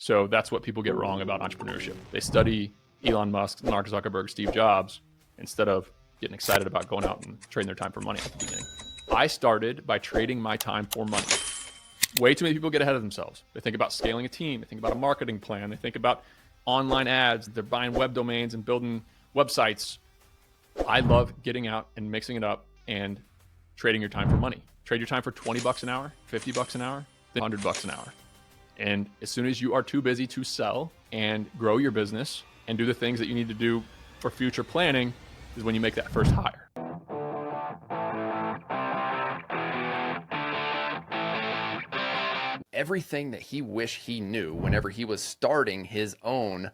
So that's what people get wrong about entrepreneurship. They study Elon Musk, Mark Zuckerberg, Steve Jobs, instead of getting excited about going out and trading their time for money at the beginning. I started by trading my time for money. Way too many people get ahead of themselves. They think about scaling a team. They think about a marketing plan. They think about online ads. They're buying web domains and building websites. I love getting out and mixing it up and trading your time for money. Trade your time for $20 an hour, $50 an hour, then $100 an hour. And as soon as you are too busy to sell and grow your business and do the things that you need to do for future planning is when you make that first hire. Everything that he wished he knew whenever he was starting his own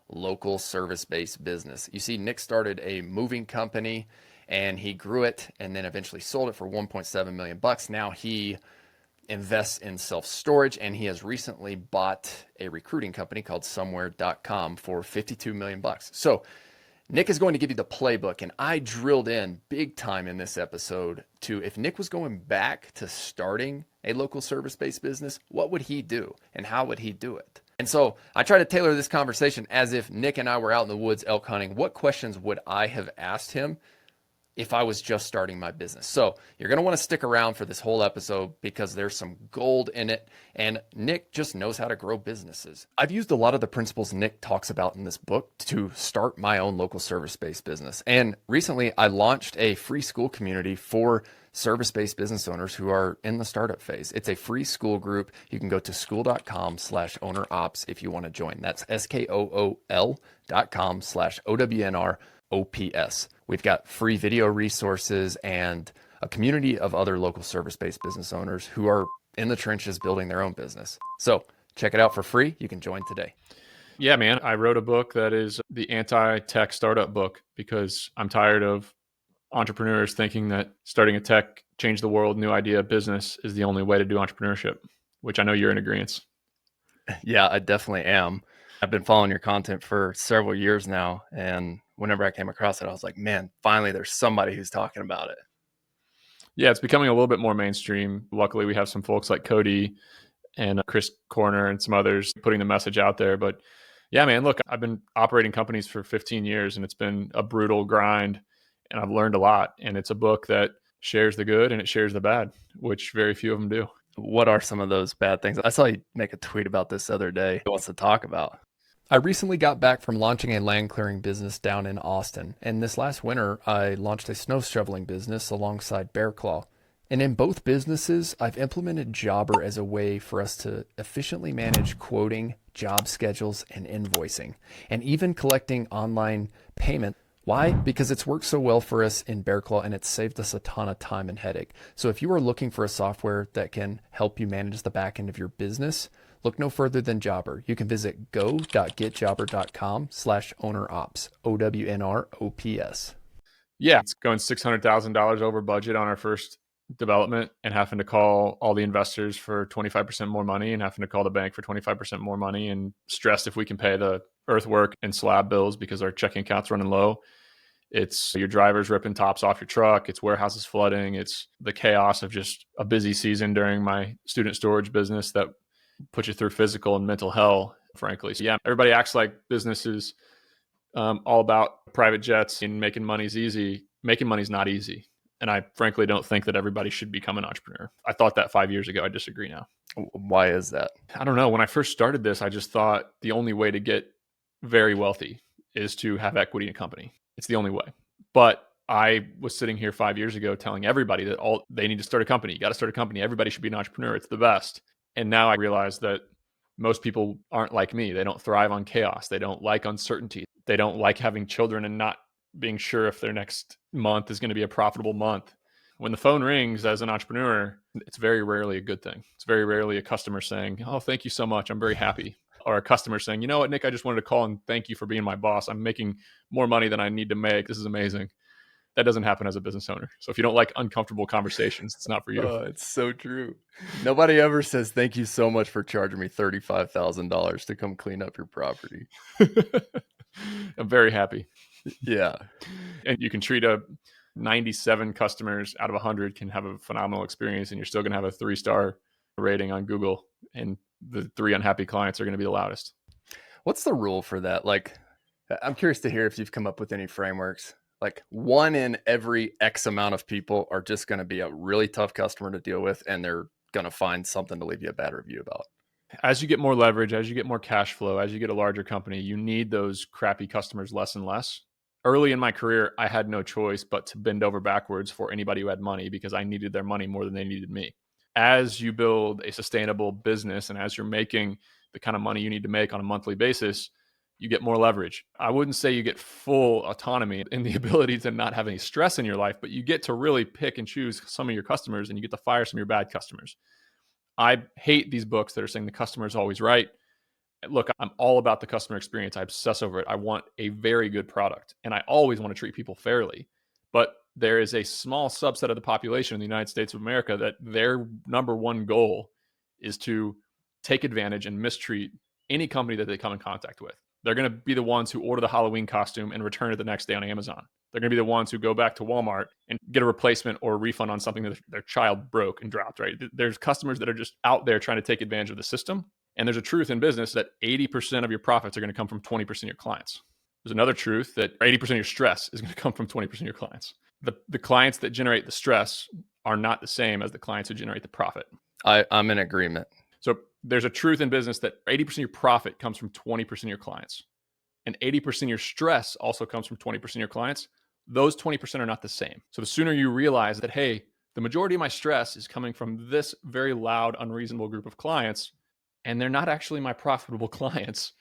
local service-based business. You see, Nick started a moving company and he grew it and then eventually sold it for $1.7 million. Now he invests in self-storage, and he has recently bought a recruiting company called somewhere.com for $52 million. So Nick is going to give you the playbook, and I drilled in big time in this episode to if Nick was going back to starting a local service-based business, what would he do and how would he do it? And so I try to tailor this conversation as if Nick and I were out in the woods elk hunting. What questions would I have asked him if I was just starting my business? So you're going to want to stick around for this whole episode because there's some gold in it. And Nick just knows how to grow businesses. I've used a lot of the principles Nick talks about in this book to start my own local service-based business. And recently I launched a free school community for service-based business owners who are in the startup phase. It's a free school group. You can go to school.com/ownerops if you want to join. That's SKOOL.com/OWNR OPS. We've got free video resources and a community of other local service-based business owners who are in the trenches building their own business. So check it out for free. You can join today. Yeah, man. I wrote a book that is the anti-tech startup book because I'm tired of entrepreneurs thinking that starting a tech, change the world, new idea business is the only way to do entrepreneurship, which I know you're in agreement. Yeah, I definitely am. I've been following your content for several years now. And whenever I came across it, I was like, man, finally there's somebody who's talking about it. Yeah, it's becoming a little bit more mainstream. Luckily, we have some folks like Cody and Chris Corner and some others putting the message out there. But yeah, man, look, I've been operating companies for 15 years and it's been a brutal grind and I've learned a lot. And it's a book that shares the good and it shares the bad, which very few of them do. What are some of those bad things? I saw you make a tweet about this the other day. He wants to talk about. I recently got back from launching a land clearing business down in Austin. And this last winter, I launched a snow shoveling business alongside Bear Claw. And in both businesses, I've implemented Jobber as a way for us to efficiently manage quoting, job schedules, and invoicing, and even collecting online payment. Why? Because it's worked so well for us in Bear Claw and it's saved us a ton of time and headache. So if you are looking for a software that can help you manage the back end of your business, look no further than Jobber. You can visit go.getjobber.com/ownerops, OWNROPS. Yeah, it's going $600,000 over budget on our first development and having to call all the investors for 25% more money and having to call the bank for 25% more money and stressed if we can pay the earthwork and slab bills because our checking account's running low. It's your drivers ripping tops off your truck. It's warehouses flooding. It's the chaos of just a busy season during my student storage business that puts you through physical and mental hell, frankly. So yeah, everybody acts like business is all about private jets and making money's easy. Making money's not easy. And I frankly don't think that everybody should become an entrepreneur. I thought that 5 years ago. I disagree now. Why is that? I don't know. When I first started this, I just thought the only way to get very wealthy is to have equity in a company. It's the only way. But I was sitting here 5 years ago telling everybody that they need to start a company. You got to start a company. Everybody should be an entrepreneur. It's the best. And now I realize that most people aren't like me. They don't thrive on chaos. They don't like uncertainty. They don't like having children and not being sure if their next month is going to be a profitable month. When the phone rings as an entrepreneur, it's very rarely a good thing. It's very rarely a customer saying, "Oh, thank you so much. I'm very happy." Or a customer saying, "You know what, Nick, I just wanted to call and thank you for being my boss. I'm making more money than I need to make. This is amazing." That doesn't happen as a business owner. So if you don't like uncomfortable conversations, it's not for you. Oh, it's so true. Nobody ever says, "Thank you so much for charging me $35,000 to come clean up your property." I'm very happy. Yeah. And you can treat 97 customers out of 100 can have a phenomenal experience and you're still going to have a 3-star rating on Google. And the 3 unhappy clients are going to be the loudest. What's the rule for that? Like, I'm curious to hear if you've come up with any frameworks. Like 1 in every X amount of people are just going to be a really tough customer to deal with, and they're going to find something to leave you a bad review about. As you get more leverage, as you get more cash flow, as you get a larger company, you need those crappy customers less and less. Early in my career, I had no choice but to bend over backwards for anybody who had money because I needed their money more than they needed me. As you build a sustainable business and as you're making the kind of money you need to make on a monthly basis, you get more leverage. I wouldn't say you get full autonomy in the ability to not have any stress in your life, but you get to really pick and choose some of your customers, and you get to fire some of your bad customers. I hate these books that are saying the customer is always right. Look, I'm all about the customer experience. I obsess over it. I want a very good product, and I always want to treat people fairly. But there is a small subset of the population in the United States of America that their number one goal is to take advantage and mistreat any company that they come in contact with. They're going to be the ones who order the Halloween costume and return it the next day on Amazon. They're going to be the ones who go back to Walmart and get a replacement or a refund on something that their child broke and dropped, right? There's customers that are just out there trying to take advantage of the system. And there's a truth in business that 80% of your profits are going to come from 20% of your clients. There's another truth that 80% of your stress is going to come from 20% of your clients. The clients that generate the stress are not the same as the clients who generate the profit. I'm in agreement. So there's a truth in business that 80% of your profit comes from 20% of your clients. And 80% of your stress also comes from 20% of your clients. Those 20% are not the same. So the sooner you realize that, hey, the majority of my stress is coming from this very loud, unreasonable group of clients, and they're not actually my profitable clients,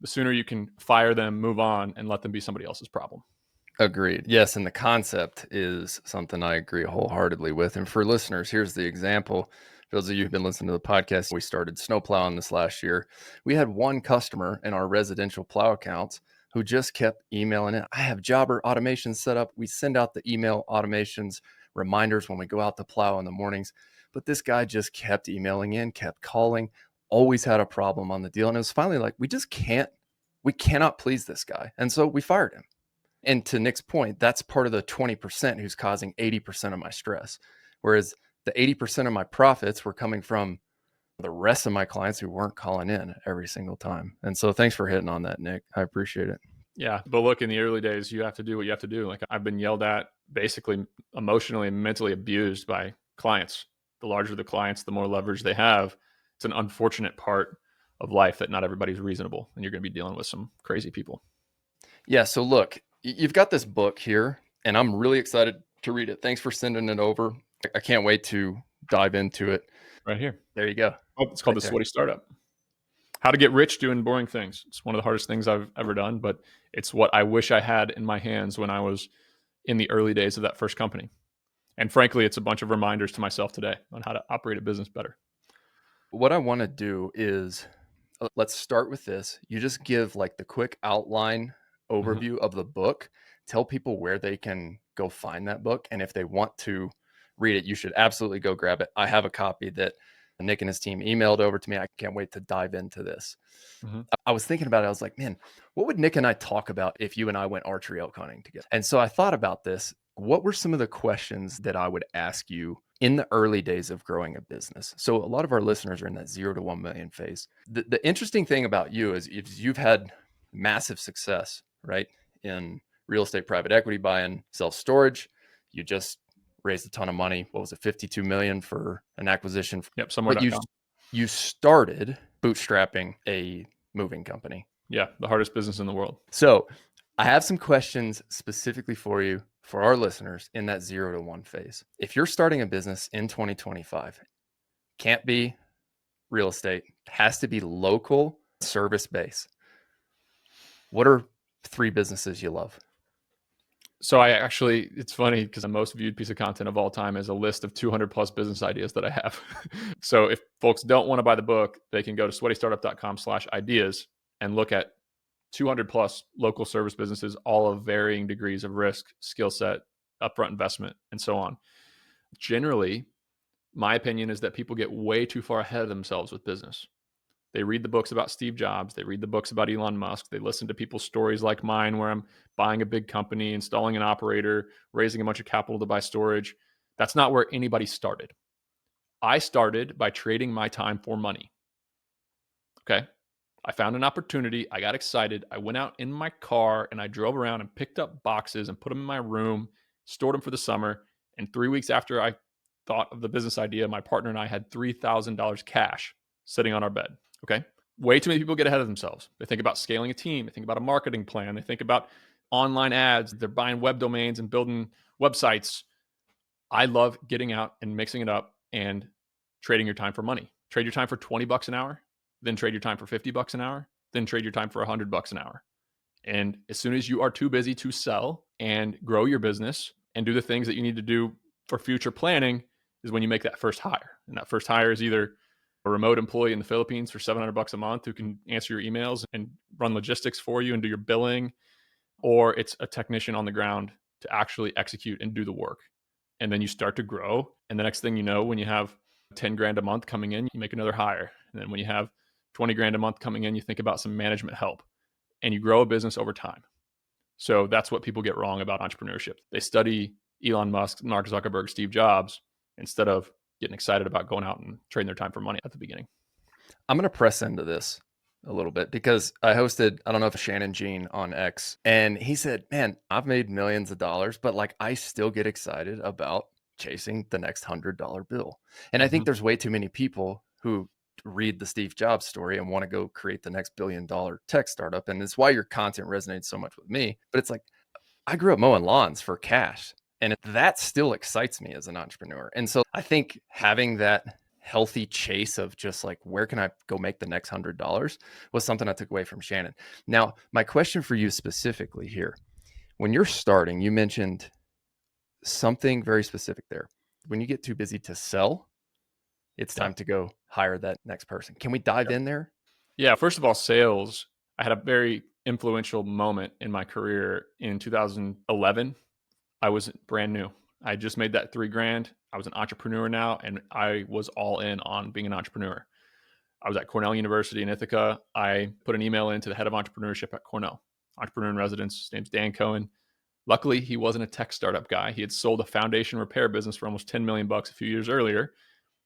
the sooner you can fire them, move on, and let them be somebody else's problem. Agreed. Yes, and the concept is something I agree wholeheartedly with. And for listeners, here's the example. For those of you who've been listening to the podcast, we started snow plowing this last year. We had one customer in our residential plow accounts who just kept emailing in. I have jobber automations set up. We send out the email automations, reminders when we go out to plow in the mornings. But this guy just kept emailing in, kept calling, always had a problem on the deal. And it was finally like, we cannot please this guy. And so we fired him. And to Nick's point, that's part of the 20% who's causing 80% of my stress. Whereas the 80% of my profits were coming from the rest of my clients who weren't calling in every single time. And so thanks for hitting on that, Nick. I appreciate it. Yeah. But look, in the early days, you have to do what you have to do. Like I've been yelled at, basically emotionally and mentally abused by clients. The larger the clients, the more leverage they have. It's an unfortunate part of life that not everybody's reasonable, and you're going to be dealing with some crazy people. Yeah. So look, you've got this book here, and I'm really excited to read it. Thanks for sending it over. I can't wait to dive into it. Right here. There you go. Oh, it's called The Sweaty Startup. How to get rich doing boring things. It's one of the hardest things I've ever done, but it's what I wish I had in my hands when I was in the early days of that first company. And frankly, it's a bunch of reminders to myself today on how to operate a business better. What I want to do is let's start with this. You just give like the quick outline overview of the book. Tell people where they can go find that book. And if they want to read it, you should absolutely go grab it. I have a copy that Nick and his team emailed over to me. I can't wait to dive into this. I was thinking about it. I was like, man, what would Nick and I talk about if you and I went archery elk hunting together? And so I thought about this. What were some of the questions that I would ask you in the early days of growing a business? So a lot of our listeners are in that 0 to 1 million phase. The interesting thing about you is you've had massive success, right? In real estate, private equity, buying self-storage. You just raised a ton of money. What was it? 52 million for an acquisition. Yep. Somewhere. You started bootstrapping a moving company. Yeah. The hardest business in the world. So I have some questions specifically for you, for our listeners in that 0 to 1 phase. If you're starting a business in 2025, can't be real estate, has to be local service base. What are 3 businesses you love? So it's funny because the most viewed piece of content of all time is a list of 200 plus business ideas that I have. So if folks don't want to buy the book, they can go to sweatystartup.com/ideas and look at 200 plus local service businesses, all of varying degrees of risk, skill set, upfront investment, and so on. Generally, my opinion is that people get way too far ahead of themselves with business. They read the books about Steve Jobs. They read the books about Elon Musk. They listen to people's stories like mine, where I'm buying a big company, installing an operator, raising a bunch of capital to buy storage. That's not where anybody started. I started by trading my time for money. Okay. I found an opportunity. I got excited. I went out in my car and I drove around and picked up boxes and put them in my room, stored them for the summer. And 3 weeks after I thought of the business idea, my partner and I had $3,000 cash sitting on our bed. Okay. Way too many people get ahead of themselves. They think about scaling a team. They think about a marketing plan. They think about online ads. They're buying web domains and building websites. I love getting out and mixing it up and trading your time for money. Trade your time for $20 an hour, then trade your time for $50 an hour, then trade your time for $100 an hour. And as soon as you are too busy to sell and grow your business and do the things that you need to do for future planning is when you make that first hire. And that first hire is either a remote employee in the Philippines for $700 a month who can answer your emails and run logistics for you and do your billing, or it's a technician on the ground to actually execute and do the work. And then you start to grow. And the next thing you know, when you have 10 grand a month coming in, you make another hire. And then when you have 20 grand a month coming in, you think about some management help and you grow a business over time. So that's what people get wrong about entrepreneurship. They study Elon Musk, Mark Zuckerberg, Steve Jobs, instead of getting excited about going out and trading their time for money at the beginning. I'm going to press into this a little bit because I hosted, I don't know if Shannon Jean on X, and he said, man, I've made millions of dollars, but like I still get excited about chasing the next $100 bill. And I think there's way too many people who read the Steve Jobs story and want to go create the next $1 billion tech startup. And it's why your content resonates so much with me. But it's like, I grew up mowing lawns for cash, and that still excites me as an entrepreneur. And so I think having that healthy chase of just like, where can I go make the next $100 was something I took away from Shannon. Now, my question for you specifically here, when you're starting, you mentioned something very specific there. When you get too busy to sell, it's time to go hire that next person. Can we dive in there? Yeah. First of all, sales. I had a very influential moment in my career in 2011. I was brand new. I just made that $3,000. I was an entrepreneur now, and I was all in on being an entrepreneur. I was at Cornell University in Ithaca. I put an email into the head of entrepreneurship at Cornell, entrepreneur in residence. His name's Dan Cohen. Luckily, he wasn't a tech startup guy. He had sold a foundation repair business for almost $10 million a few years earlier,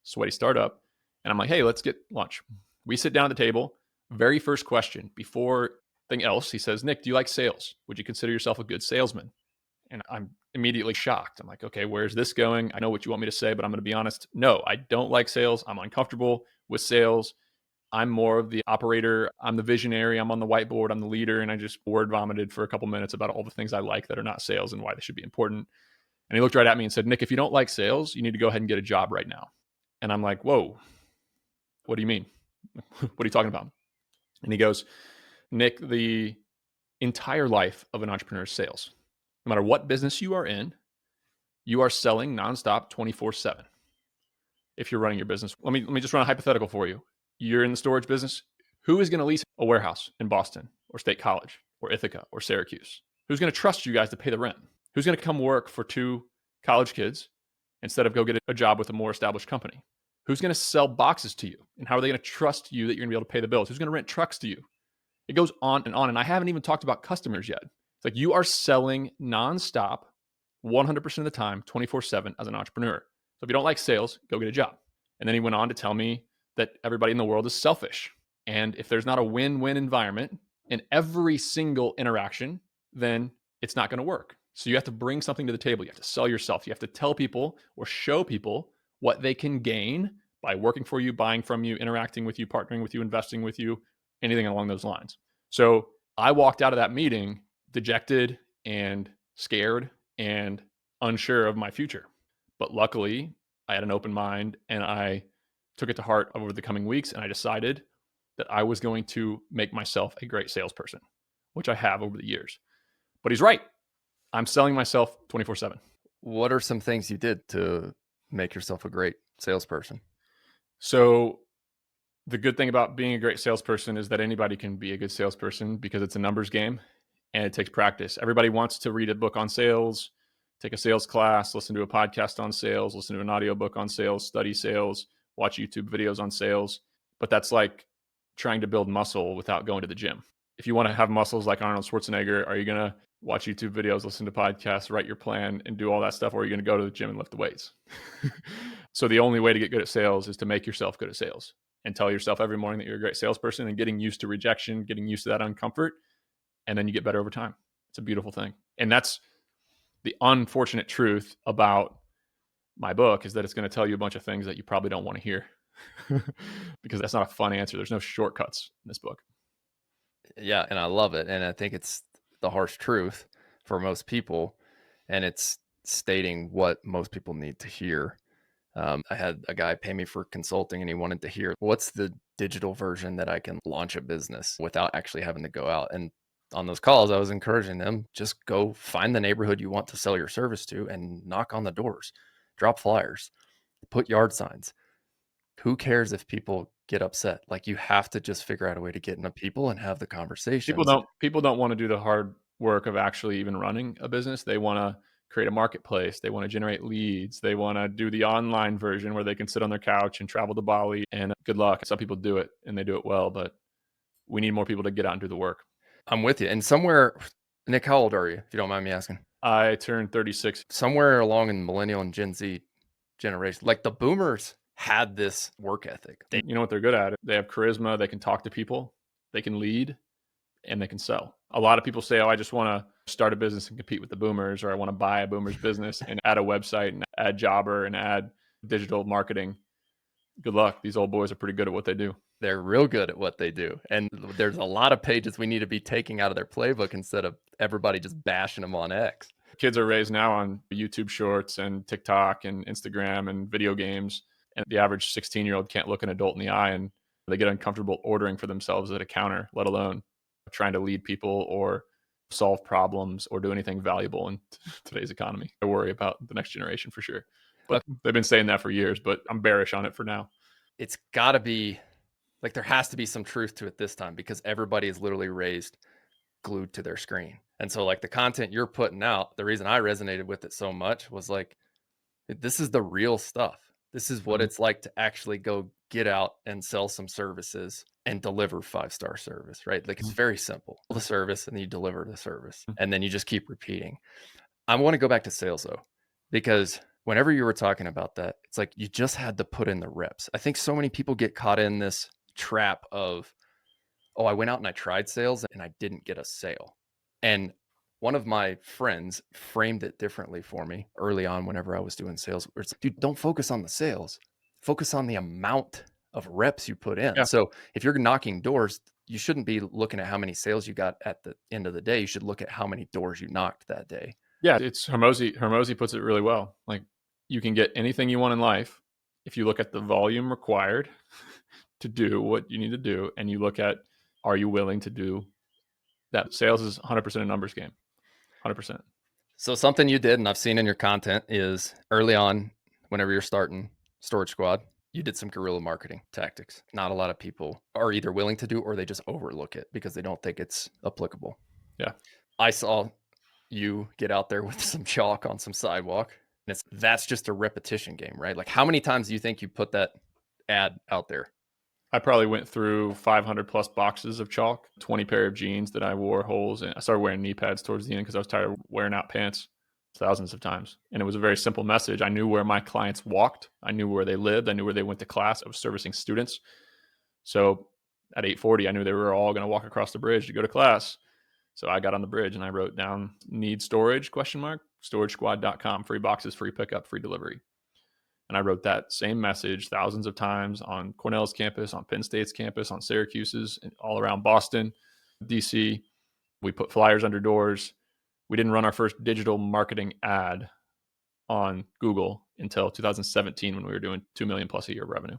sweaty startup. And I'm like, hey, let's get lunch. We sit down at the table. Very first question, before anything else, he says, Nick, do you like sales? Would you consider yourself a good salesman? And I'm immediately shocked. I'm like, okay, where's this going? I know what you want me to say, but I'm going to be honest. No, I don't like sales. I'm uncomfortable with sales. I'm more of the operator. I'm the visionary. I'm on the whiteboard. I'm the leader. And I just word vomited for a couple minutes about all the things I like that are not sales and why they should be important. And he looked right at me and said, Nick, if you don't like sales, you need to go ahead and get a job right now. And I'm like, whoa, what do you mean? What are you talking about? And he goes, Nick, the entire life of an entrepreneur is sales. No matter what business you are in, you are selling nonstop 24/7. If you're running your business, let me just run a hypothetical for you. You're in the storage business. Who is going to lease a warehouse in Boston or State College or Ithaca or Syracuse? Who's going to trust you guys to pay the rent? Who's going to come work for 2 college kids instead of go get a job with a more established company? Who's going to sell boxes to you? And how are they going to trust you that you're going to be able to pay the bills? Who's going to rent trucks to you? It goes on. And I haven't even talked about customers yet. It's like you are selling nonstop, 100% of the time, 24/7 as an entrepreneur. So if you don't like sales, go get a job. And then he went on to tell me that everybody in the world is selfish. And if there's not a win-win environment in every single interaction, then it's not going to work. So you have to bring something to the table. You have to sell yourself. You have to tell people or show people what they can gain by working for you, buying from you, interacting with you, partnering with you, investing with you, anything along those lines. So I walked out of that meeting dejected and scared and unsure of my future. But luckily, I had an open mind and I took it to heart over the coming weeks. And I decided that I was going to make myself a great salesperson, which I have over the years. But he's right. I'm selling myself 24/7. What are some things you did to make yourself a great salesperson? So the good thing about being a great salesperson is that anybody can be a good salesperson because it's a numbers game and it takes practice. Everybody wants to read a book on sales, take a sales class, listen to a podcast on sales, listen to an audiobook on sales, study sales, watch YouTube videos on sales. But that's like trying to build muscle without going to the gym. If you want to have muscles like Arnold Schwarzenegger, are you going to watch YouTube videos, listen to podcasts, write your plan, and do all that stuff? Or are you going to go to the gym and lift the weights? So the only way to get good at sales is to make yourself good at sales. and tell yourself every morning that you're a great salesperson and getting used to rejection, getting used to that uncomfort. And then you get better over time. It's a beautiful thing. And that's the unfortunate truth about my book, is that it's going to tell you a bunch of things that you probably don't want to hear because that's not a fun answer. There's no shortcuts in this book. Yeah. And I love it. And I think it's the harsh truth for most people. And it's stating what most people need to hear. I had a guy pay me for consulting and he wanted to hear, what's the digital version that I can launch a business without actually having to go out. And on those calls, I was encouraging them, just go find the neighborhood you want to sell your service to and knock on the doors, drop flyers, put yard signs. Who cares if people get upset? Like, you have to just figure out a way to get into people and have the conversations. People don't want to do the hard work of actually even running a business. They want to create a marketplace. They want to generate leads. They want to do the online version where they can sit on their couch and travel to Bali, and good luck. Some people do it and they do it well, but we need more people to get out and do the work. I'm with you. And somewhere, Nick, how old are you, if you don't mind me asking? I turned 36. Somewhere along in millennial and Gen Z generation, like the boomers had this work ethic. You know what they're good at? They have charisma. They can talk to people. They can lead, and they can sell. A lot of people say, oh, I just want to start a business and compete with the boomers, or I want to buy a boomer's business and add a website and add Jobber and add digital marketing. Good luck. These old boys are pretty good at what they do. They're real good at what they do. And there's a lot of pages we need to be taking out of their playbook instead of everybody just bashing them on X. Kids are raised now on YouTube Shorts and TikTok and Instagram and video games. And the average 16-year-old can't look an adult in the eye, and they get uncomfortable ordering for themselves at a counter, let alone trying to lead people or solve problems or do anything valuable in today's economy. I worry about the next generation for sure. But they've been saying that for years, but I'm bearish on it for now. It's got to be, like, there has to be some truth to it this time, because everybody is literally raised glued to their screen. And so, like, the content you're putting out, the reason I resonated with it so much was like, this is the real stuff. This is what it's like to actually go get out and sell some services and deliver 5-star service, right? Like, it's very simple. The service, and you deliver the service, and then you just keep repeating. I want to go back to sales though, because whenever you were talking about that, it's like you just had to put in the reps. I think so many people get caught in this trap of, oh, I went out and I tried sales and I didn't get a sale. And one of my friends framed it differently for me early on whenever I was doing sales. Where it's, dude, don't focus on the sales. Focus on the amount of reps you put in. Yeah. So if you're knocking doors, you shouldn't be looking at how many sales you got at the end of the day. You should look at how many doors you knocked that day. Yeah, it's Hormozy puts it really well. Like, you can get anything you want in life if you look at the volume required to do what you need to do, and you look at, are you willing to do that? Sales is 100% a numbers game. 100%. So something you did, and I've seen in your content, is early on, whenever you're starting Storage Squad, you did some guerrilla marketing tactics. Not a lot of people are either willing to do, or they just overlook it because they don't think it's applicable. Yeah. I saw you get out there with some chalk on some sidewalk, and that's just a repetition game, right? Like, how many times do you think you put that ad out there? I probably went through 500 plus boxes of chalk, 20 pair of jeans that I wore holes in. I started wearing knee pads towards the end because I was tired of wearing out pants thousands of times. And it was a very simple message. I knew where my clients walked. I knew where they lived. I knew where they went to class. I was servicing students. So at 8:40, I knew they were all going to walk across the bridge to go to class. So I got on the bridge and I wrote down, need storage, ? StorageSquad.com, free boxes, free pickup, free delivery. And I wrote that same message thousands of times on Cornell's campus, on Penn State's campus, on Syracuse's, and all around Boston, DC. We put flyers under doors. We didn't run our first digital marketing ad on Google until 2017, when we were doing $2 million plus a year revenue.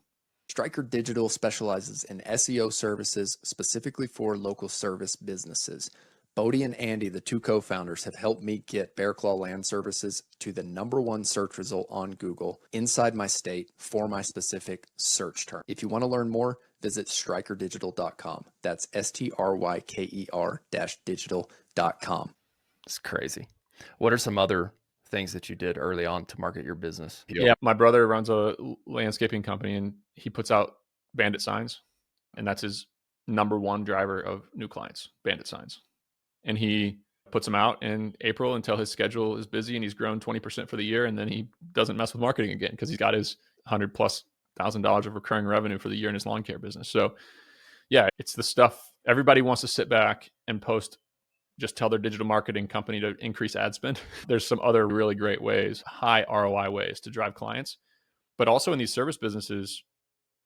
Striker Digital specializes in SEO services specifically for local service businesses. Bodie and Andy, the two co-founders, have helped me get Bear Claw Land Services to the #1 search result on Google inside my state for my specific search term. If you want to learn more, visit strikerdigital.com. That's STRYKER-digital.com. It's crazy. What are some other things that you did early on to market your business? Yeah, my brother runs a landscaping company, and he puts out bandit signs, and that's his #1 driver of new clients, bandit signs. And he puts them out in April until his schedule is busy and he's grown 20% for the year. And then he doesn't mess with marketing again because he's got his $100,000+ $100,000 of recurring revenue for the year in his lawn care business. So yeah, it's the stuff everybody wants to sit back and post, just tell their digital marketing company to increase ad spend. There's some other really great ways, high ROI ways to drive clients. But also in these service businesses,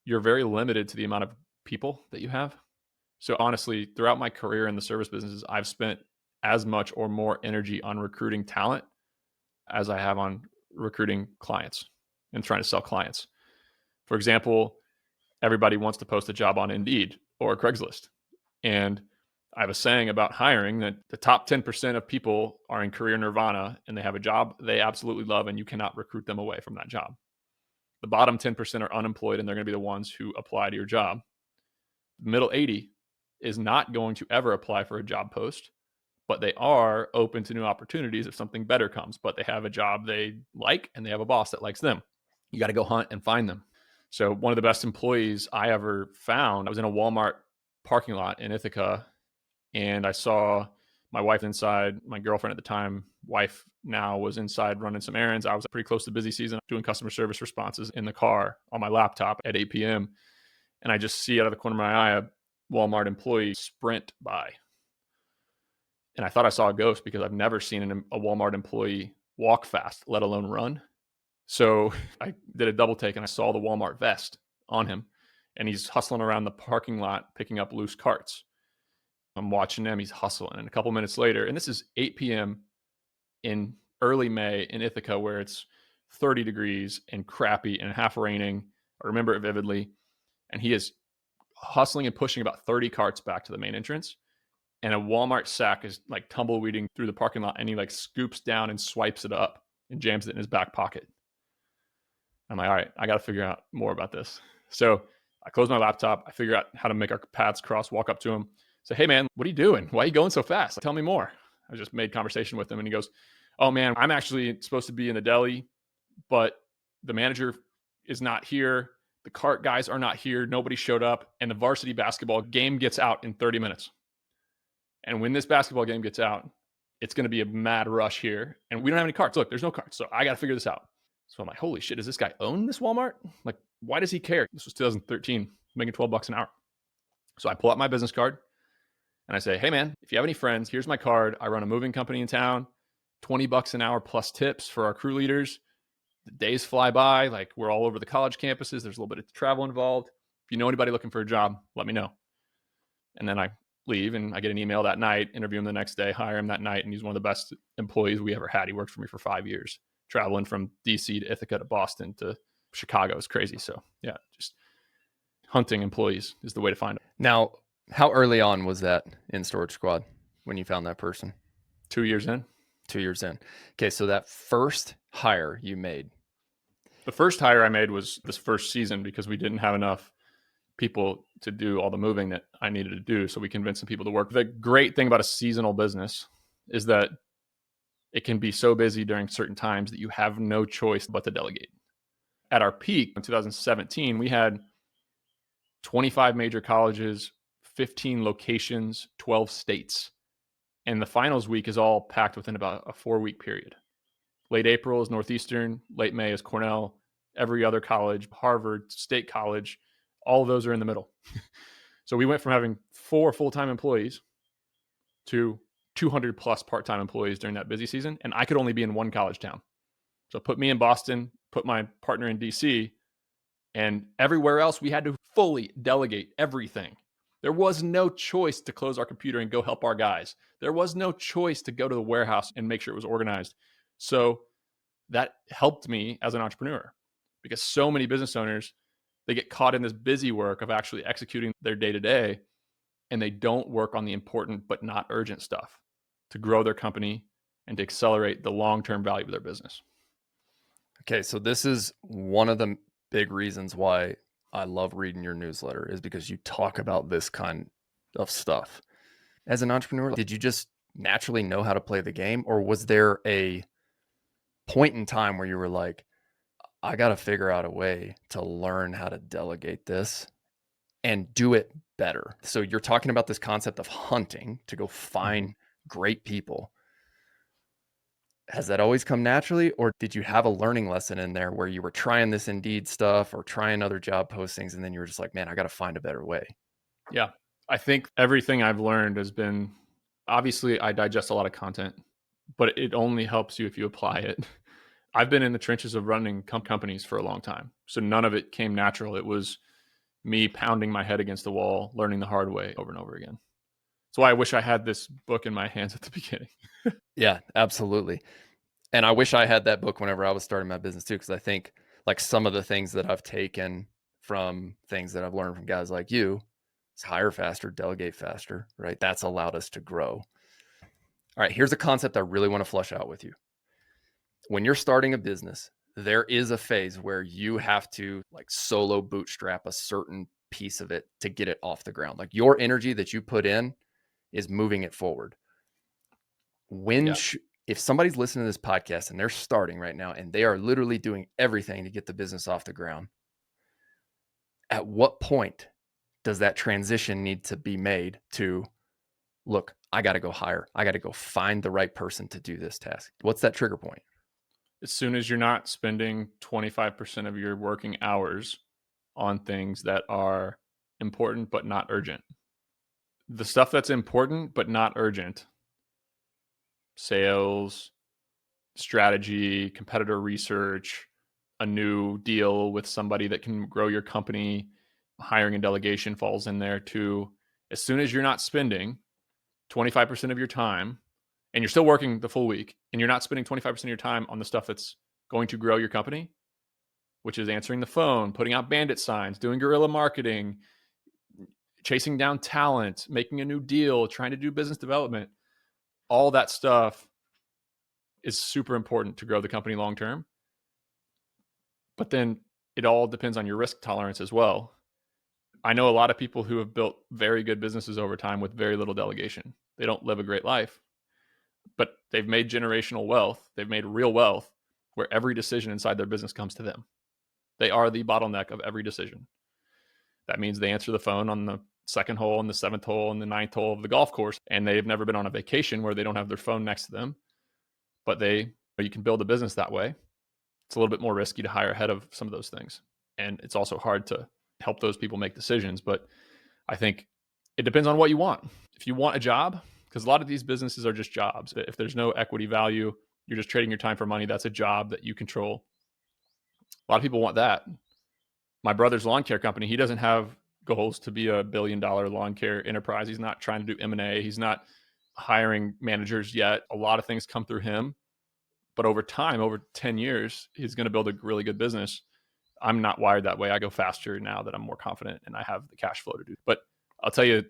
you're very limited to the amount of people that you have. So honestly, throughout my career in the service businesses, I've spent as much or more energy on recruiting talent as I have on recruiting clients and trying to sell clients. For example, everybody wants to post a job on Indeed or Craigslist. And I have a saying about hiring that the top 10% of people are in career nirvana and they have a job they absolutely love, and you cannot recruit them away from that job. The bottom 10% are unemployed, and they're going to be the ones who apply to your job. The middle 80 is not going to ever apply for a job post, but they are open to new opportunities if something better comes. But they have a job they like, and they have a boss that likes them. You got to go hunt and find them. So one of the best employees I ever found, I was in a Walmart parking lot in Ithaca, and I saw my wife inside. My girlfriend at the time, wife now, was inside running some errands. I was pretty close to busy season, doing customer service responses in the car on my laptop at 8 p.m. And I just see out of the corner of my eye a Walmart employee sprint by. And I thought I saw a ghost because I've never seen a Walmart employee walk fast, let alone run. So I did a double take and I saw the Walmart vest on him, and he's hustling around the parking lot picking up loose carts. I'm watching him, he's hustling. And a couple minutes later, and this is 8 p.m. in early May in Ithaca, where it's 30 degrees and crappy and half raining. I remember it vividly. And he is hustling and pushing about 30 carts back to the main entrance. And a Walmart sack is like tumbleweeding through the parking lot, and he like scoops down and swipes it up and jams it in his back pocket. I'm like, all right, I got to figure out more about this. So I close my laptop. I figure out how to make our paths cross, walk up to him, say, hey man, what are you doing? Why are you going so fast? Tell me more. I just made conversation with him, and he goes, oh man, I'm actually supposed to be in the deli, but the manager is not here. The cart guys are not here. Nobody showed up. And the varsity basketball game gets out in 30 minutes. And when this basketball game gets out, it's going to be a mad rush here. And we don't have any carts. Look, there's no carts. So I got to figure this out. So I'm like, holy shit, does this guy own this Walmart? Like, why does he care? This was 2013, making $12 an hour. So I pull out my business card and I say, hey man, if you have any friends, here's my card. I run a moving company in town, $20 an hour plus tips for our crew leaders. The days fly by. Like, we're all over the college campuses. There's a little bit of travel involved. If you know anybody looking for a job, let me know. And then I leave, and I get an email that night, interview him the next day, hire him that night. And he's one of the best employees we ever had. He worked for me for 5 years, traveling from DC to Ithaca to Boston to Chicago. It's crazy. So yeah, just hunting employees is the way to find them. Now, how early on was that in Storage Squad when you found that person? 2 years in. 2 years in. Okay, so that first hire you made. The first hire I made was this first season because we didn't have enough people to do all the moving that I needed to do. So we convinced some people to work. The great thing about a seasonal business is that it can be so busy during certain times that you have no choice but to delegate. At our peak in 2017, we had 25 major colleges, 15 locations, 12 states. And the finals week is all packed within about a 4-week period. Late April is Northeastern, late May is Cornell, every other college, Harvard, State College, all of those are in the middle. So we went from having 4 full-time employees to 200 plus part-time employees during that busy season. And I could only be in one college town. So put me in Boston, put my partner in DC, and everywhere else we had to fully delegate everything. There was no choice to close our computer and go help our guys. There was no choice to go to the warehouse and make sure it was organized. So that helped me as an entrepreneur, because so many business owners, they get caught in this busy work of actually executing their day-to-day, and they don't work on the important but not urgent stuff to grow their company and to accelerate the long-term value of their business. Okay, so this is one of the big reasons why I love reading your newsletter, is because you talk about this kind of stuff. As an entrepreneur, did you just naturally know how to play the game, or was there a point in time where you were like, I got to figure out a way to learn how to delegate this and do it better? So you're talking about this concept of hunting to go find great people. Has that always come naturally, or did you have a learning lesson in there where you were trying this Indeed stuff or trying other job postings and then you were just like, man, I got to find a better way? Yeah. I think everything I've learned has been, obviously I digest a lot of content, but it only helps you if you apply it. I've been in the trenches of running companies for a long time. So none of it came natural. It was me pounding my head against the wall, learning the hard way over and over again. That's why I wish I had this book in my hands at the beginning. Yeah, absolutely. And I wish I had that book whenever I was starting my business too, because I think like some of the things that I've taken from things that I've learned from guys like you is hire faster, delegate faster, right? That's allowed us to grow. All right, here's a concept I really want to flush out with you. When you're starting a business, there is a phase where you have to like solo bootstrap a certain piece of it to get it off the ground. Like your energy that you put in is moving it forward. If somebody's listening to this podcast and they're starting right now and they are literally doing everything to get the business off the ground, at what point does that transition need to be made to, look, I got to go hire. I got to go find the right person to do this task. What's that trigger point? As soon as you're not spending 25% of your working hours on things that are important but not urgent. The stuff that's important but not urgent, sales, strategy, competitor research, a new deal with somebody that can grow your company, hiring and delegation falls in there too. As soon as you're not spending 25% of your time and you're still working the full week and you're not spending 25% of your time on the stuff that's going to grow your company, which is answering the phone, putting out bandit signs, doing guerrilla marketing, chasing down talent, making a new deal, trying to do business development, all that stuff is super important to grow the company long term. But then it all depends on your risk tolerance as well. I know a lot of people who have built very good businesses over time with very little delegation. They don't live a great life, but they've made generational wealth. They've made real wealth where every decision inside their business comes to them. They are the bottleneck of every decision. That means they answer the phone on the second hole and the seventh hole and the ninth hole of the golf course, and they've never been on a vacation where they don't have their phone next to them. But you can build a business that way. It's a little bit more risky to hire ahead of some of those things. And it's also hard to help those people make decisions. But I think it depends on what you want. If you want a job, because a lot of these businesses are just jobs. If there's no equity value, you're just trading your time for money. That's a job that you control. A lot of people want that. My brother's lawn care company, he doesn't have goals to be $1 billion lawn care enterprise. He's not trying to do M&A. He's not hiring managers yet. A lot of things come through him. But over time, over 10 years, he's going to build a really good business. I'm not wired that way. I go faster now that I'm more confident and I have the cash flow to do. But I'll tell you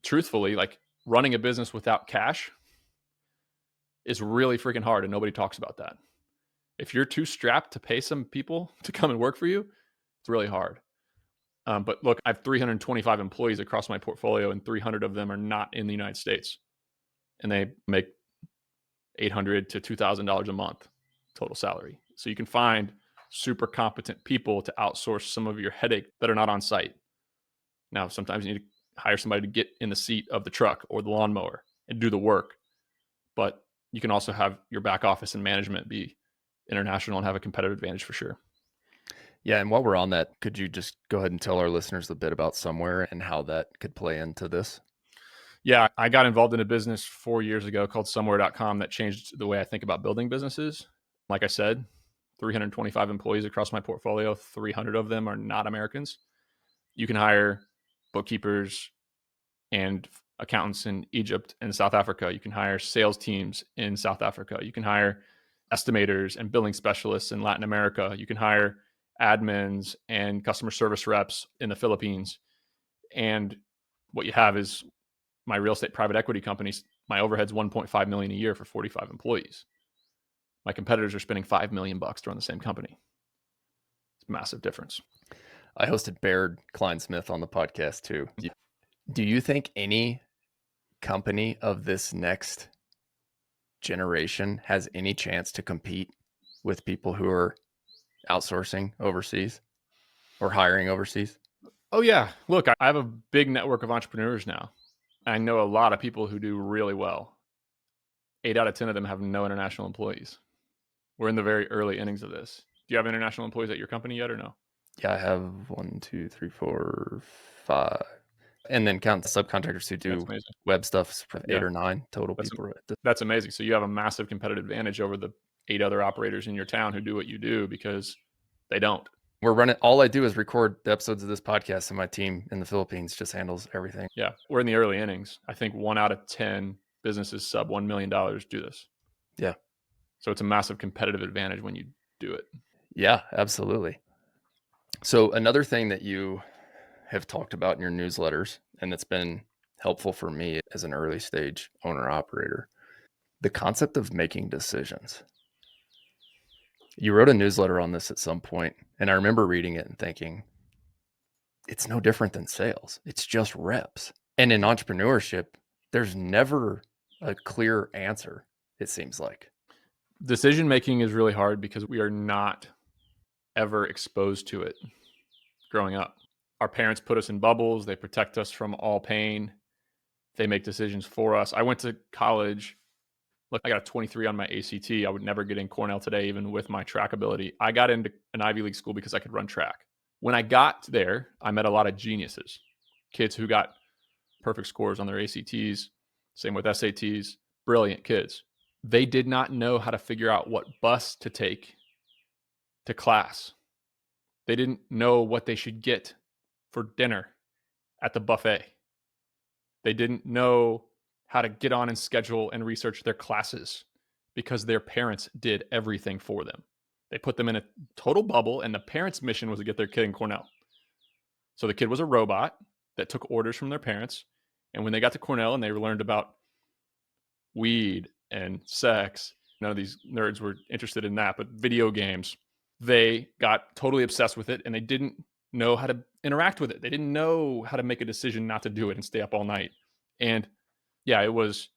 truthfully, like running a business without cash is really freaking hard and nobody talks about that. If you're too strapped to pay some people to come and work for you, it's really hard. But look, I have 325 employees across my portfolio and 300 of them are not in the United States. And they make $800 to $2,000 a month total salary. So you can find super competent people to outsource some of your headache that are not on site. Now, sometimes you need to hire somebody to get in the seat of the truck or the lawnmower and do the work. But you can also have your back office and management be international and have a competitive advantage for sure. Yeah. And while we're on that, could you just go ahead and tell our listeners a bit about Somewhere and how that could play into this? Yeah, I got involved in a business 4 years ago called somewhere.com that changed the way I think about building businesses. Like I said, 325 employees across my portfolio, 300 of them are not Americans. You can hire bookkeepers and accountants in Egypt and South Africa. You can hire sales teams in South Africa. You can hire estimators and billing specialists in Latin America. You can hire admins and customer service reps in the Philippines. And what you have is my real estate private equity companies, my overhead's $1.5 million a year for 45 employees. My competitors are spending $5 million to run the same company. It's a massive difference. I hosted Baird Kleinsmith on the podcast too. Do you think any company of this next generation has any chance to compete with people who are outsourcing overseas or hiring overseas? Oh yeah. Look, I have a big network of entrepreneurs now. I know a lot of people who do really well. 8 out of 10 of them have no international employees. We're in the very early innings of this. Do you have international employees at your company yet or no? Yeah, I have 1, 2, 3, 4, 5. And then count the subcontractors who do web stuff, 8 or 9 total people. That's amazing. So you have a massive competitive advantage over the 8 other operators in your town who do what you do because they don't. We're running, all I do is record the episodes of this podcast, and my team in the Philippines just handles everything. Yeah, we're in the early innings. I think 1 out of 10 businesses sub $1 million do this. Yeah. So it's a massive competitive advantage when you do it. Yeah, absolutely. So another thing that you have talked about in your newsletters, and that's been helpful for me as an early stage owner operator, the concept of making decisions. You wrote a newsletter on this at some point, and I remember reading it and thinking, it's no different than sales. It's just reps. And in entrepreneurship, there's never a clear answer, it seems like. Decision making is really hard because we are not ever exposed to it growing up. Our parents put us in bubbles. They protect us from all pain. They make decisions for us. I went to college. Look, I got a 23 on my ACT. I would never get in Cornell today, even with my track ability. I got into an Ivy League school because I could run track. When I got there, I met a lot of geniuses, kids who got perfect scores on their ACTs, same with SATs, brilliant kids. They did not know how to figure out what bus to take to class. They didn't know what they should get for dinner at the buffet. They didn't know how to get on and schedule and research their classes because their parents did everything for them. They put them in a total bubble, and the parents' mission was to get their kid in Cornell. So the kid was a robot that took orders from their parents. And when they got to Cornell and they learned about weed and sex, none of these nerds were interested in that, but video games, they got totally obsessed with it, and they didn't know how to interact with it. They didn't know how to make a decision not to do it and stay up all night. And yeah, it was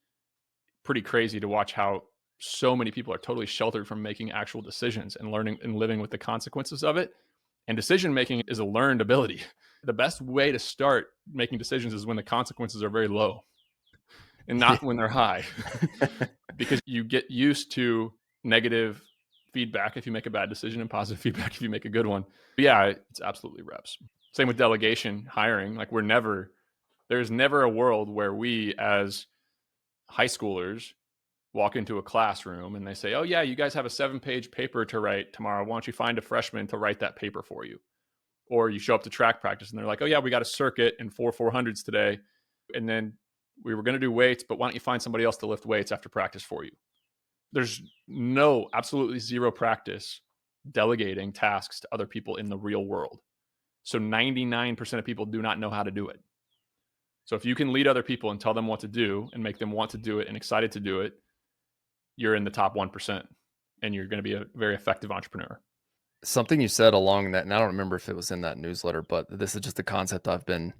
pretty crazy to watch how so many people are totally sheltered from making actual decisions and learning and living with the consequences of it. And decision making is a learned ability. The best way to start making decisions is when the consequences are very low and not when they're high, because you get used to negative feedback if you make a bad decision and positive feedback if you make a good one. But yeah, it's absolutely reps. Same with delegation, hiring. Like there's never a world where we as high schoolers walk into a classroom and they say, oh yeah, you guys have a 7-page paper to write tomorrow. Why don't you find a freshman to write that paper for you? Or you show up to track practice and they're like, oh yeah, we got a circuit and 4 400s today. And then we were going to do weights, but why don't you find somebody else to lift weights after practice for you? There's absolutely zero practice delegating tasks to other people in the real world. So 99% of people do not know how to do it. So if you can lead other people and tell them what to do and make them want to do it and excited to do it, you're in the top 1% and you're going to be a very effective entrepreneur. Something you said along that, and I don't remember if it was in that newsletter, but this is just a concept I've been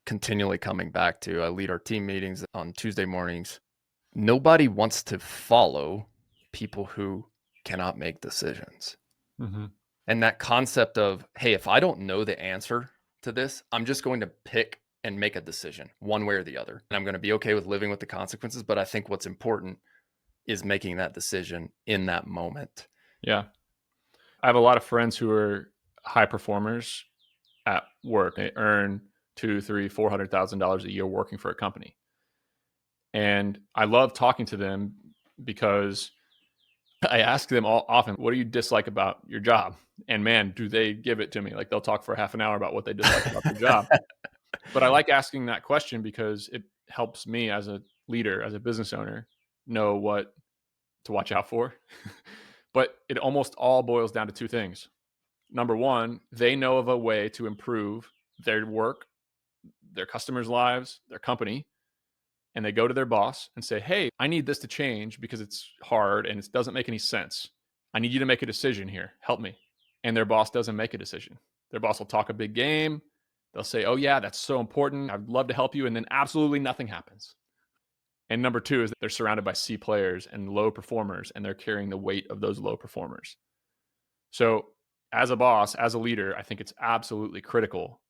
continually coming back to. I lead our team meetings on Tuesday mornings. Nobody wants to follow people who cannot make decisions. Mm-hmm. And that concept of, hey, if I don't know the answer to this, I'm just going to pick and make a decision one way or the other. And I'm going to be okay with living with the consequences. But I think what's important is making that decision in that moment. Yeah. I have a lot of friends who are high performers at work. They earn $200,000, $300,000, $400,000 a year working for a company. And I love talking to them because I ask them often, what do you dislike about your job? And man, do they give it to me. Like they'll talk for half an hour about what they dislike about their job. But I like asking that question because it helps me as a leader, as a business owner, know what to watch out for. But it almost all boils down to 2 things. Number one, they know of a way to improve their work, their customers' lives, their company. And they go to their boss and say, hey, I need this to change because it's hard and it doesn't make any sense. I need you to make a decision here. Help me. And their boss doesn't make a decision. Their boss will talk a big game. They'll say, oh yeah, that's so important. I'd love to help you. And then absolutely nothing happens. And number 2 is that they're surrounded by C players and low performers, and they're carrying the weight of those low performers. So as a boss, as a leader, I think it's absolutely critical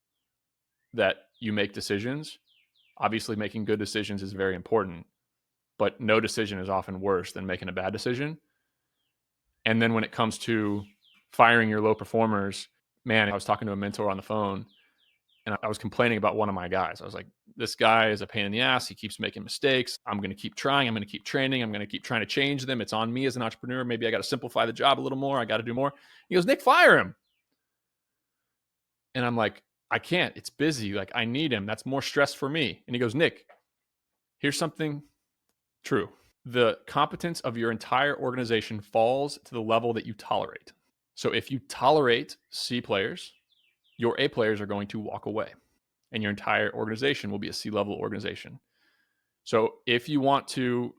that you make decisions. Obviously, making good decisions is very important, but no decision is often worse than making a bad decision. And then when it comes to firing your low performers, man, I was talking to a mentor on the phone and I was complaining about one of my guys. I was like, this guy is a pain in the ass. He keeps making mistakes. I'm going to keep trying. I'm going to keep training. I'm going to keep trying to change them. It's on me as an entrepreneur. Maybe I got to simplify the job a little more. I got to do more. He goes, Nick, fire him. And I'm like, I can't. It's busy. Like, I need him. That's more stress for me. And he goes, Nick, here's something true. The competence of your entire organization falls to the level that you tolerate. So if you tolerate C players, your A players are going to walk away and your entire organization will be a C-level organization. So if you want to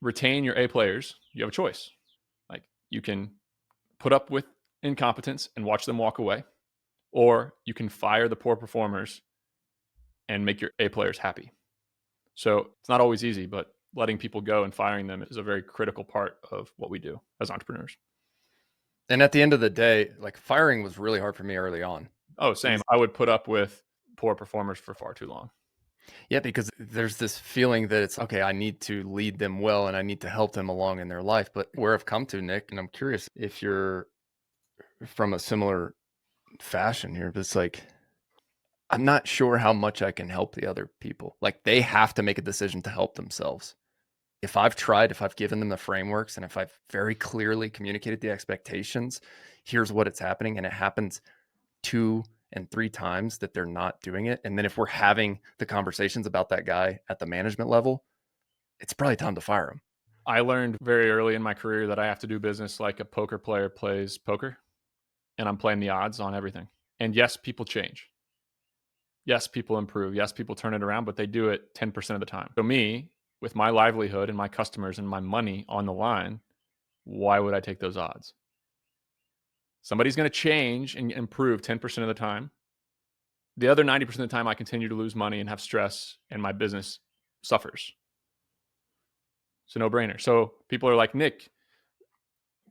retain your A players, you have a choice. Like, you can put up with incompetence and watch them walk away, or you can fire the poor performers and make your A players happy. So it's not always easy, but letting people go and firing them is a very critical part of what we do as entrepreneurs. And at the end of the day, like, firing was really hard for me early on. Oh, same. I would put up with poor performers for far too long. Yeah, because there's this feeling that it's, okay, I need to lead them well and I need to help them along in their life. But where I've come to, Nick, and I'm curious if you're from a similar fashion here, but it's like, I'm not sure how much I can help the other people. Like, they have to make a decision to help themselves. If I've tried, if I've given them the frameworks, and if I've very clearly communicated the expectations, here's what it's happening, and it happens 2 and 3 times that they're not doing it. And then if we're having the conversations about that guy at the management level, it's probably time to fire him. I learned very early in my career that I have to do business like a poker player plays poker, and I'm playing the odds on everything. And yes, people change. Yes, people improve. Yes, people turn it around, but they do it 10% of the time. So me, with my livelihood and my customers and my money on the line, why would I take those odds? Somebody's going to change and improve 10% of the time. The other 90% of the time, I continue to lose money and have stress, and my business suffers. It's a no-brainer. So people are like, Nick,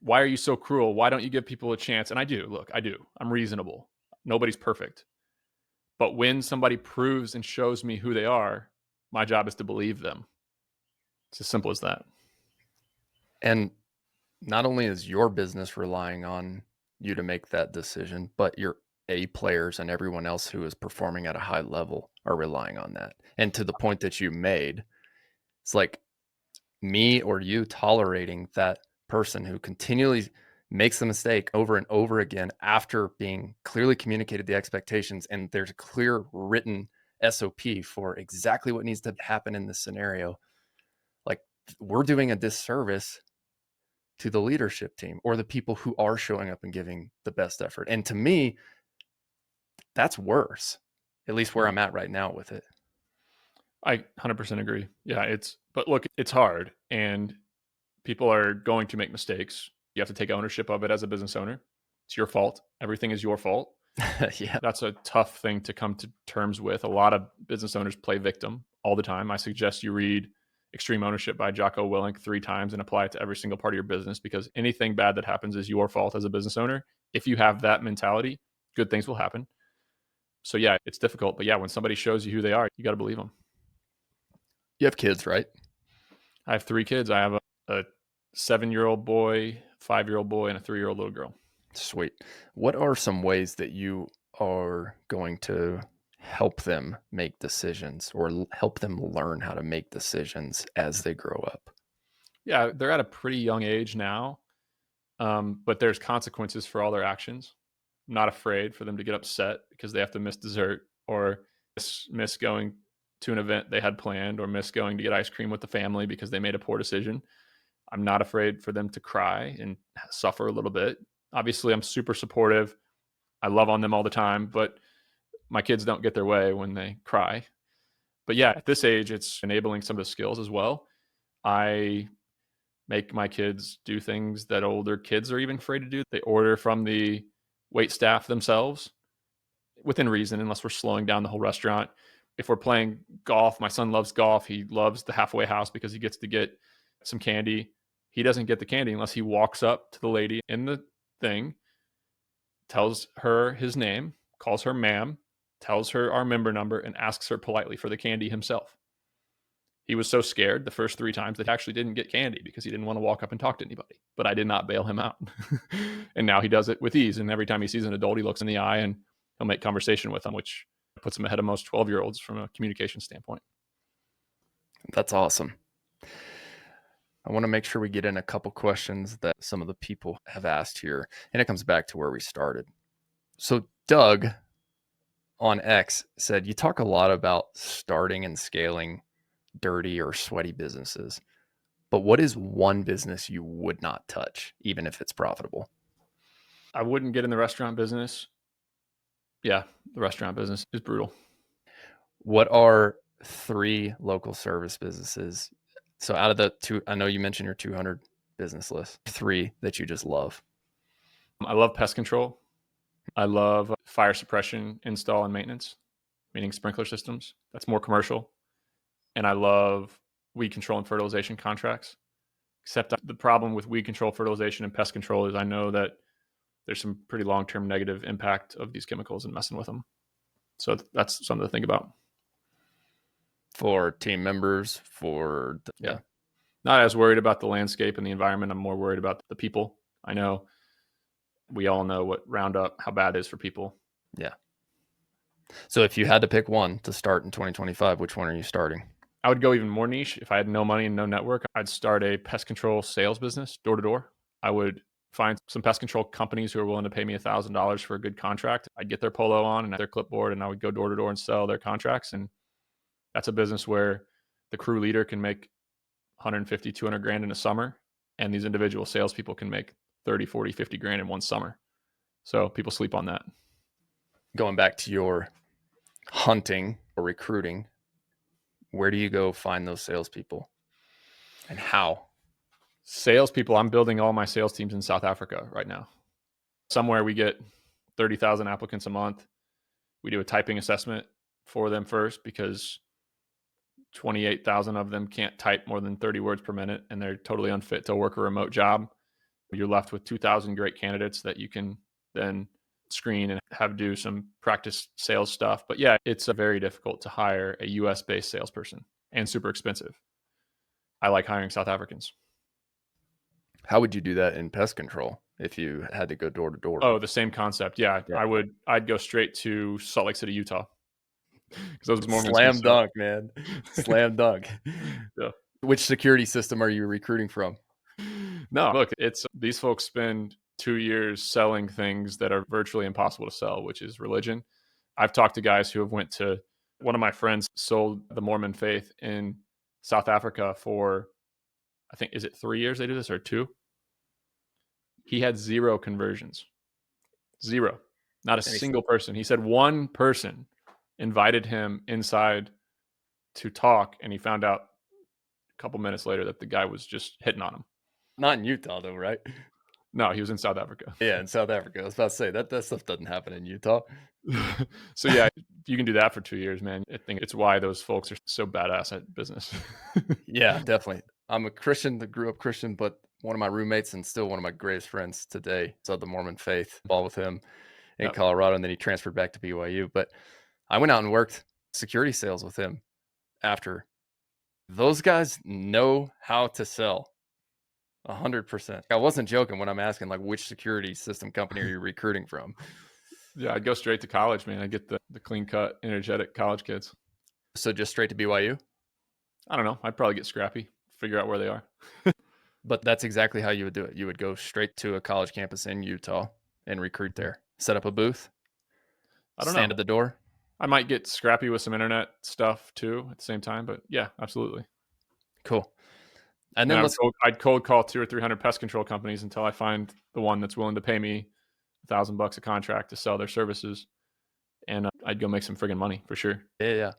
why are you so cruel? Why don't you give people a chance? And I do. Look, I do. I'm reasonable. Nobody's perfect. But when somebody proves and shows me who they are, my job is to believe them. It's as simple as that. And not only is your business relying on you to make that decision, but your A players and everyone else who is performing at a high level are relying on that. And to the point that you made, it's like me or you tolerating that person who continually makes the mistake over and over again after being clearly communicated the expectations, and there's a clear written SOP for exactly what needs to happen in this scenario. Like, we're doing a disservice to the leadership team or the people who are showing up and giving the best effort. And to me, that's worse, at least where I'm at right now with it. I 100% agree. Yeah, but look, it's hard and people are going to make mistakes. You have to take ownership of it as a business owner. It's your fault. Everything is your fault. Yeah. That's a tough thing to come to terms with. A lot of business owners play victim all the time. I suggest you read Extreme Ownership by Jocko Willink 3 times and apply it to every single part of your business, because anything bad that happens is your fault as a business owner. If you have that mentality, good things will happen. So yeah, it's difficult. But yeah, when somebody shows you who they are, you got to believe them. You have kids, right? I have 3 kids. I have a 7-year-old boy, 5-year-old boy, and a 3-year-old little girl. Sweet. What are some ways that you are going to help them make decisions or help them learn how to make decisions as they grow up? Yeah, they're at a pretty young age now, but there's consequences for all their actions. I'm not afraid for them to get upset because they have to miss dessert or miss going to an event they had planned or miss going to get ice cream with the family because they made a poor decision. I'm not afraid for them to cry and suffer a little bit. Obviously, I'm super supportive. I love on them all the time, but my kids don't get their way when they cry. But yeah, at this age, it's enabling some of the skills as well. I make my kids do things that older kids are even afraid to do. They order from the wait staff themselves within reason, unless we're slowing down the whole restaurant. If we're playing golf, my son loves golf. He loves the halfway house because he gets to get some candy. He doesn't get the candy unless he walks up to the lady in the thing, tells her his name, calls her ma'am, tells her our member number, and asks her politely for the candy himself. He was so scared the first 3 times that he actually didn't get candy because he didn't want to walk up and talk to anybody. But I did not bail him out. And now he does it with ease. And every time he sees an adult, he looks in the eye and he'll make conversation with them, which puts him ahead of most 12-year-olds from a communication standpoint. That's awesome. I want to make sure we get in a couple questions that some of the people have asked here. And it comes back to where we started. So Doug on X said, you talk a lot about starting and scaling dirty or sweaty businesses, but what is one business you would not touch, even if it's profitable? I wouldn't get in the restaurant business. Yeah, the restaurant business is brutal. What are 3 local service businesses? So out of the 2, I know you mentioned your 200 business list, 3 that you just love. I love pest control. I love fire suppression, install and maintenance, meaning sprinkler systems. That's more commercial. And I love weed control and fertilization contracts. Except the problem with weed control, fertilization, and pest control is I know that there's some pretty long-term negative impact of these chemicals and messing with them. So that's something to think about. For team members, yeah. Not as worried about the landscape and the environment. I'm more worried about the people. I know we all know what Roundup, how bad it is for people. Yeah. So if you had to pick one to start in 2025, which one are you starting? I would go even more niche. If I had no money and no network, I'd start a pest control sales business, door to door. I would find some pest control companies who are willing to pay me $1,000 for a good contract. I'd get their polo on and their clipboard, and I would go door to door and sell their contracts. And that's a business where the crew leader can make 150, 200 grand in a summer. And these individual salespeople can make 30, 40, 50 grand in one summer. So people sleep on that. Going back to your hunting or recruiting, where do you go find those salespeople and how? Salespeople, I'm building all my sales teams in South Africa right now. Somewhere we get 30,000 applicants a month. We do a typing assessment for them first because 28,000 of them can't type more than 30 words per minute and they're totally unfit to work a remote job. You're left with 2,000 great candidates that you can then screen and have do some practice sales stuff. But yeah, it's very difficult to hire a US based salesperson and super expensive. I like hiring South Africans. How would you do that in pest control if you had to go door to door? Oh, the same concept. Yeah. I'd go straight to Salt Lake City, Utah. Those Mormons Slam dunk, man. Slam dunk. Yeah. Which security system are you recruiting from? No, look, it's these folks spend 2 years selling things that are virtually impossible to sell, which is religion. I've talked to guys who have went to, one of my friends sold the Mormon faith in South Africa for, I think, is it 3 years they do this or 2? He had 0 conversions. 0. Not a single person. He said one person invited him inside to talk, and he found out a couple minutes later that the guy was just hitting on him. Not in Utah, though, right? No, he was in South Africa. Yeah, in South Africa. I was about to say that stuff doesn't happen in Utah. So yeah, you can do that for 2 years, man. I think it's why those folks are so badass at business. Yeah, definitely. I'm a Christian that grew up Christian, but one of my roommates and still one of my greatest friends today is of the Mormon faith. Ball with him in Colorado, and then he transferred back to BYU. But I went out and worked security sales with him after. Those guys know how to sell. 100%. I wasn't joking when I'm asking, like, which security system company are you recruiting from? Yeah, I'd go straight to college, man. I'd get the clean cut, energetic college kids. So just straight to BYU? I don't know. I'd probably get scrappy, figure out where they are. But that's exactly how you would do it. You would go straight to a college campus in Utah and recruit there. Set up a booth. I don't know. Stand at the door. I might get scrappy with some internet stuff too at the same time, but yeah, absolutely. Cool. And then I'd cold call 200 or 300 pest control companies until I find the one that's willing to pay me $1,000 a contract to sell their services. And I'd go make some friggin' money for sure. Yeah.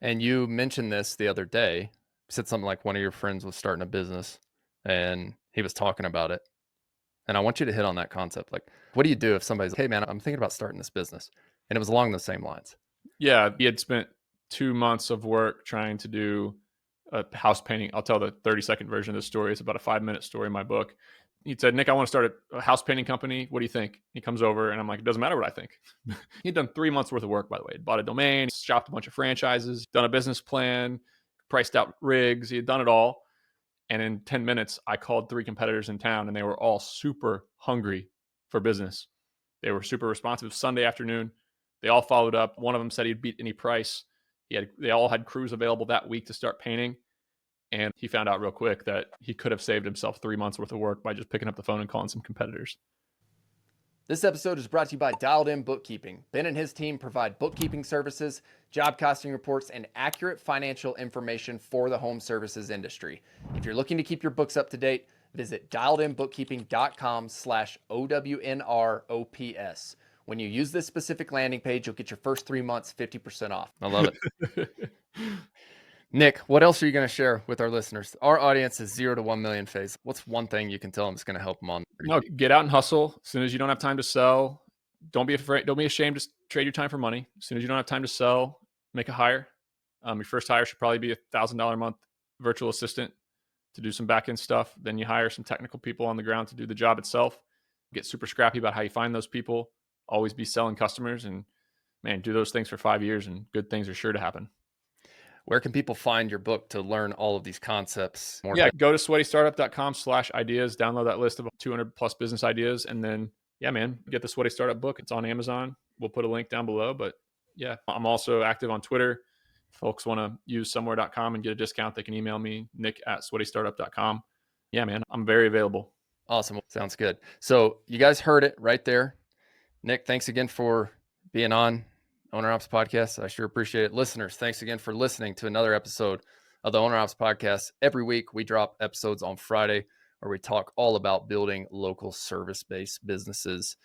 And you mentioned this the other day. You said something like one of your friends was starting a business and he was talking about it. And I want you to hit on that concept. Like, what do you do if somebody's like, hey man, I'm thinking about starting this business? And it was along the same lines. Yeah. He had spent 2 months of work trying to do a house painting. I'll tell the 30-second version of the story. It's about a 5-minute story in my book. He said, Nick, I want to start a house painting company. What do you think? He comes over and I'm like, it doesn't matter what I think. He'd done 3 months worth of work, by the way. He'd bought a domain, shopped a bunch of franchises, done a business plan, priced out rigs. He had done it all. And in 10 minutes, I called 3 competitors in town, and they were all super hungry for business. They were super responsive. Sunday afternoon, they all followed up. One of them said he'd beat any price. They all had crews available that week to start painting. And he found out real quick that he could have saved himself 3 months worth of work by just picking up the phone and calling some competitors. This episode is brought to you by Dialed In Bookkeeping. Ben and his team provide bookkeeping services, job costing reports, and accurate financial information for the home services industry. If you're looking to keep your books up to date, visit dialedinbookkeeping.com/OWNR OPS. When you use this specific landing page, you'll get your first 3 months 50% off. I love it. Nick, what else are you going to share with our listeners? Our audience is 0 to 1 million phase. What's one thing you can tell them that's going to help them on? No, get out and hustle. As soon as you don't have time to sell, don't be afraid. Don't be ashamed to trade your time for money. As soon as you don't have time to sell, make a hire. Your first hire should probably be a $1,000 a month virtual assistant to do some back end stuff. Then you hire some technical people on the ground to do the job itself. Get super scrappy about how you find those people. Always be selling customers, and man, do those things for 5 years, and good things are sure to happen. Where can people find your book to learn all of these concepts? Go to sweatystartup.com/ideas, download that list of 200 plus business ideas. And then, get the Sweaty Startup book. It's on Amazon. We'll put a link down below, but I'm also active on Twitter. If folks want to use somewhere.com and get a discount, they can email me, nick@sweatystartup.com. I'm very available. Awesome. Sounds good. So you guys heard it right there. Nick, thanks again for being on OWNR OPS Podcast. I sure appreciate it. Listeners, thanks again for listening to another episode of the OWNR OPS Podcast. Every week we drop episodes on Friday where we talk all about building local service-based businesses.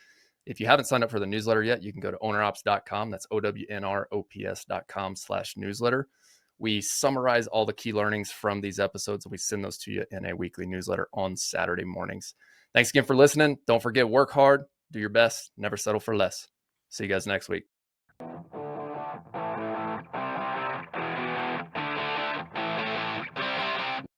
If you haven't signed up for the newsletter yet, you can go to ownerops.com. That's OWNROPS.com/newsletter. We summarize all the key learnings from these episodes, and we send those to you in a weekly newsletter on Saturday mornings. Thanks again for listening. Don't forget, work hard, do your best, never settle for less. See you guys next week.